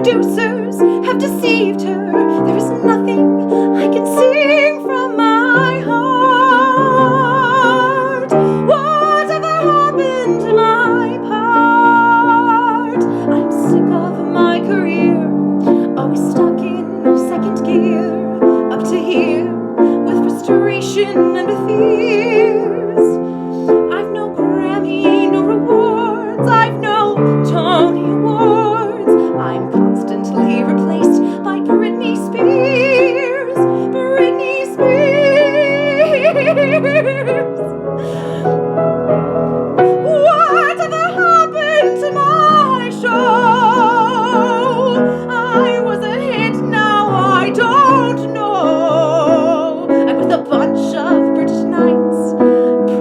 seducers have deceived her. There is nothing I can sing from my heart. Whatever happened to my part? I'm sick of my career, always stuck in second gear, up to here with frustration and with fears. I've no Grammy, no rewards, I've no Tony Awards. I'm constantly replaced by Britney Spears. Britney Spears. Whatever happened to my show? I was a hit, now I don't know. I'm with a bunch of British knights,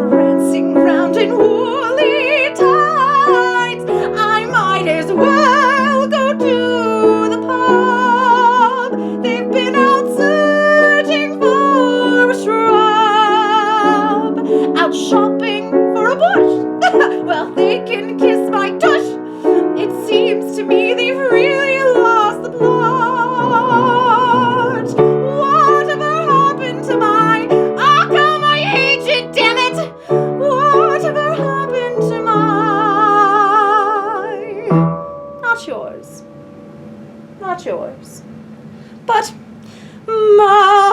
prancing round in woolly tights. I might as well go to the pub. They've been out searching for a shrub, out shopping for a bush. Well, they can kiss my tush. It seems to me they've really lost the plot. Whatever happened to my... Oh, call my agent, damn it! Whatever happened to my... Not yours. Not yours. But my...